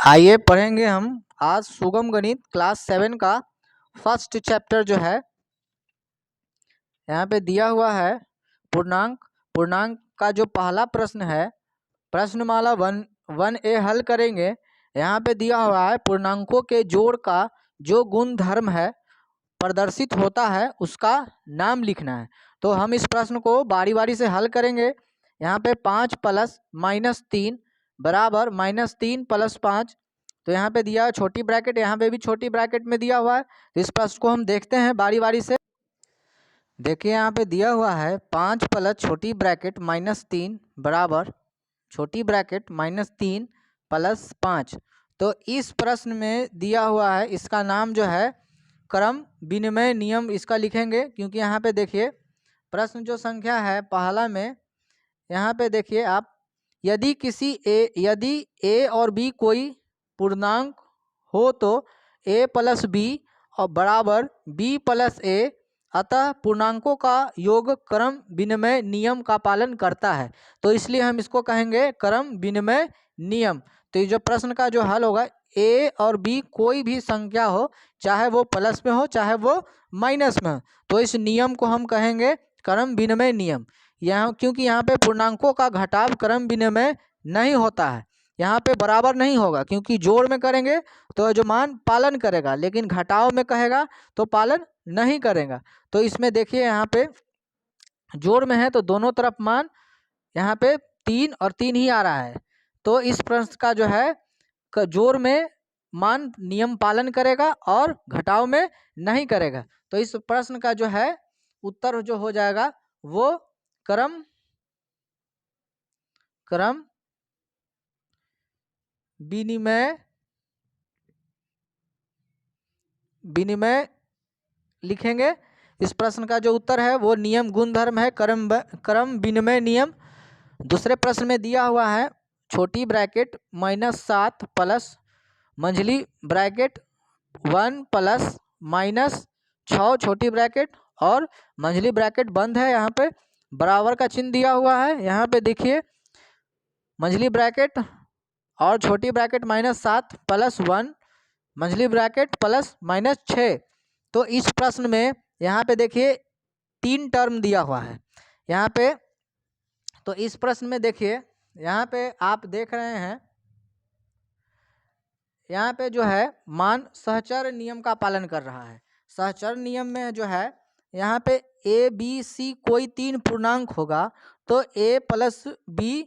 आइए पढ़ेंगे हम आज सुगम गणित क्लास 7 का फर्स्ट चैप्टर जो है यहाँ पे दिया हुआ है पूर्णांक का जो पहला प्रश्न है प्रश्नमाला 1A हल करेंगे। यहाँ पे दिया हुआ है पूर्णांकों के जोड़ का जो गुण धर्म है प्रदर्शित होता है उसका नाम लिखना है। तो हम इस प्रश्न को बारी बारी से हल करेंगे। यहाँ पे 5 + -3 बराबर -3 + 5। तो यहाँ पे दिया छोटी ब्रैकेट, यहाँ पे भी छोटी ब्रैकेट में दिया हुआ है। तो इस प्रश्न को हम देखते हैं बारी बारी से। देखिए यहाँ पे दिया हुआ है 5 + छोटी ब्रैकेट -3 बराबर छोटी ब्रैकेट -3 + 5। तो इस प्रश्न में दिया हुआ है इसका नाम जो है क्रम विनिमय नियम इसका लिखेंगे, क्योंकि यहाँ पे देखिए प्रश्न जो संख्या है पहला में यहाँ पे देखिए आप, यदि ए और बी कोई पूर्णांक हो तो a + b और बराबर b + a, अतः पूर्णांकों का योग क्रम विनिमय नियम का पालन करता है। तो इसलिए हम इसको कहेंगे क्रम विनिमय नियम। तो ये जो प्रश्न का जो हल होगा a और b कोई भी संख्या हो, चाहे वो प्लस में हो चाहे वो माइनस में हो, तो इस नियम को हम कहेंगे क्रम विनिमय नियम। यहाँ क्योंकि यहाँ पे पूर्णांकों का घटाव क्रम विनिमय नहीं होता है, यहाँ पे बराबर नहीं होगा, क्योंकि जोड़ में करेंगे तो जो मान पालन करेगा, लेकिन घटाव में कहेगा तो पालन नहीं करेगा। तो इसमें देखिए यहाँ पे जोड़ में है तो दोनों तरफ मान यहाँ पे 3 और 3 ही आ रहा है। तो इस प्रश्न का जो है जोड़ में मान नियम पालन करेगा और घटाव में नहीं करेगा। तो इस प्रश्न का जो है उत्तर जो हो जाएगा वो क्रम विनिमय लिखेंगे। इस प्रश्न का जो उत्तर है वो नियम गुणधर्म है क्रम विनिमय नियम। दूसरे प्रश्न में दिया हुआ है छोटी ब्रैकेट -7 प्लस मंझली ब्रैकेट 1 + -6 छोटी ब्रैकेट और मंझली ब्रैकेट बंद है। यहाँ पे बराबर का चिन्ह दिया हुआ है। यहाँ पे देखिए मंझली ब्रैकेट और छोटी ब्रैकेट -7 + 1 मंझली ब्रैकेट +-6। तो इस प्रश्न में यहाँ पे देखिए 3 टर्म दिया हुआ है यहाँ पे। तो इस प्रश्न में देखिए यहाँ पे आप देख रहे हैं यहाँ पे जो है मान सहचर नियम का पालन कर रहा है। सहचर नियम में जो है यहाँ पे a b c कोई 3 पूर्णांक होगा तो a + b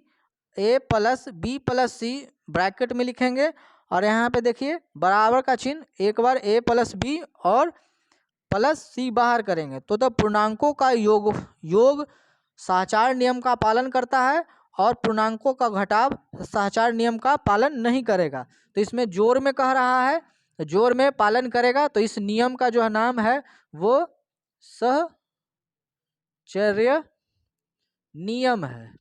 + c ब्रैकेट में लिखेंगे, और यहाँ पे देखिए बराबर का चिन्ह, एक बार a + b और +c बाहर करेंगे तो पूर्णांकों का योग सहचार नियम का पालन करता है और पूर्णांकों का घटाव सहचार नियम का पालन नहीं करेगा। तो इसमें जोड़ में कह रहा है जोड़ में पालन करेगा, तो इस नियम का जो नाम है वो सहचर्य नियम है।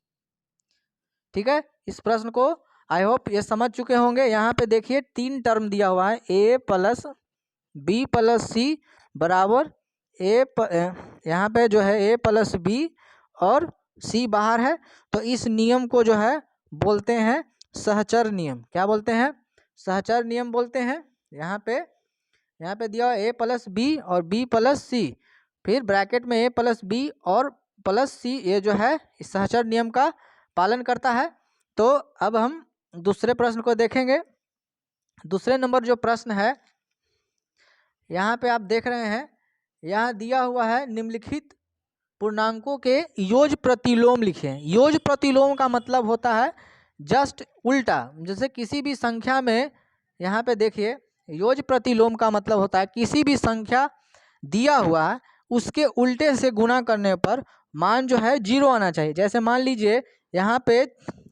ठीक है, इस प्रश्न को आई होप ये समझ चुके होंगे। यहाँ पे देखिए 3 टर्म दिया हुआ है a + b + c बराबर यहाँ पे जो है a + b और c बाहर है। तो इस नियम को जो है बोलते हैं सहचर नियम। क्या बोलते हैं? सहचर नियम बोलते हैं। यहाँ पे दिया हुआ a + b और b + c, फिर ब्रैकेट में a + b और +c, ये जो है इस सहचर नियम का पालन करता है। तो अब हम दूसरे प्रश्न को देखेंगे। दूसरे नंबर जो प्रश्न है यहाँ पे आप देख रहे हैं, यहाँ दिया हुआ है निम्नलिखित पूर्णांकों के योज प्रतिलोम लिखें। योज प्रतिलोम का मतलब होता है जस्ट उल्टा। जैसे किसी भी संख्या में यहाँ पे देखिए योज प्रतिलोम का मतलब होता है किसी भी संख्या दिया हुआ है उसके उल्टे से गुणा करने पर मान जो है 0 आना चाहिए। जैसे मान लीजिए यहाँ पे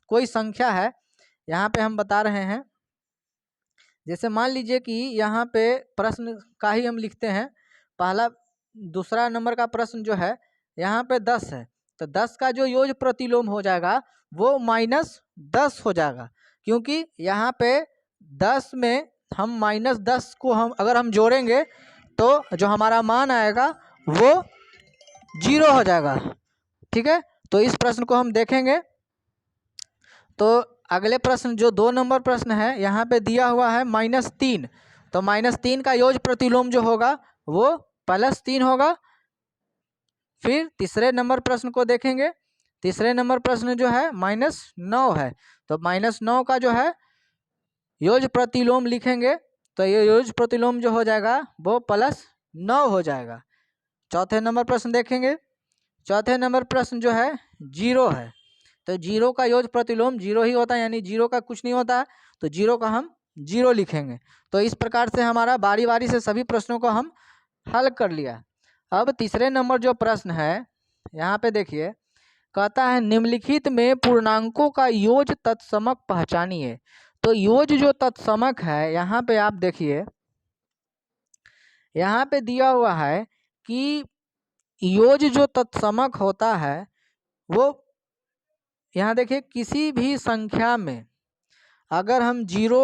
कोई संख्या है, यहाँ पे हम बता रहे हैं, जैसे मान लीजिए कि यहाँ पे प्रश्न का ही हम लिखते हैं। दूसरा नंबर का प्रश्न जो है यहाँ पे 10 है, तो 10 का जो योज प्रतिलोम हो जाएगा वो -10 हो जाएगा, क्योंकि यहाँ पे 10 में हम -10 को अगर हम जोड़ेंगे तो जो हमारा मान आएगा वो 0 हो जाएगा। ठीक है, तो इस प्रश्न को हम देखेंगे। तो अगले प्रश्न जो 2 नंबर प्रश्न है, यहाँ पे दिया हुआ है -3, तो -3 का योग प्रतिलोम जो होगा वो +3 होगा। फिर तीसरे नंबर प्रश्न को देखेंगे। तीसरे नंबर प्रश्न जो है -9 है, तो -9 का जो है योग प्रतिलोम लिखेंगे, तो ये योग प्रतिलोम जो हो जाएगा वो +9 हो जाएगा। चौथे नंबर प्रश्न देखेंगे। चौथे नंबर प्रश्न जो है 0 है, तो 0 का योग प्रतिलोम 0 ही होता है, यानी 0 का कुछ नहीं होता है, तो 0 का हम 0 लिखेंगे। तो इस प्रकार से हमारा बारी बारी से सभी प्रश्नों को हम हल कर लिया। अब तीसरे नंबर जो प्रश्न है, यहाँ पे देखिए, कहता है निम्नलिखित में पूर्णांकों का योज तत्समक पहचानिए। तो योज जो तत्समक है, यहाँ पे आप देखिए, यहाँ पे दिया हुआ है कि योज जो तत्समक होता है वो, यहाँ देखिए, किसी भी संख्या में अगर हम 0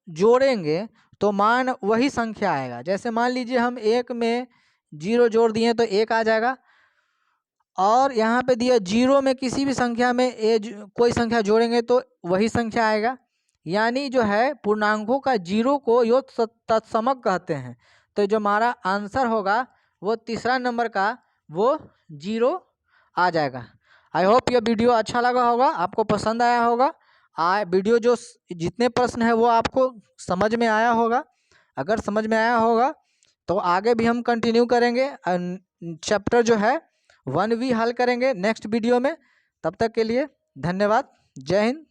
जोड़ेंगे तो मान वही संख्या आएगा। जैसे मान लीजिए हम 1 में 0 जोड़ दिए तो 1 आ जाएगा, और यहाँ पे दिया 0 में किसी भी संख्या में कोई संख्या जोड़ेंगे तो वही संख्या आएगा। यानी जो है पूर्णांकों का 0 को योग तत्समक कहते हैं। तो जो हमारा आंसर होगा वो तीसरा नंबर का वो 0 आ जाएगा। आई होप ये वीडियो अच्छा लगा होगा, आपको पसंद आया होगा। वीडियो जो जितने प्रश्न है वो आपको समझ में आया होगा। अगर समझ में आया होगा तो आगे भी हम कंटिन्यू करेंगे, चैप्टर जो है 1 भी हल करेंगे नेक्स्ट वीडियो में। तब तक के लिए धन्यवाद। जय हिंद।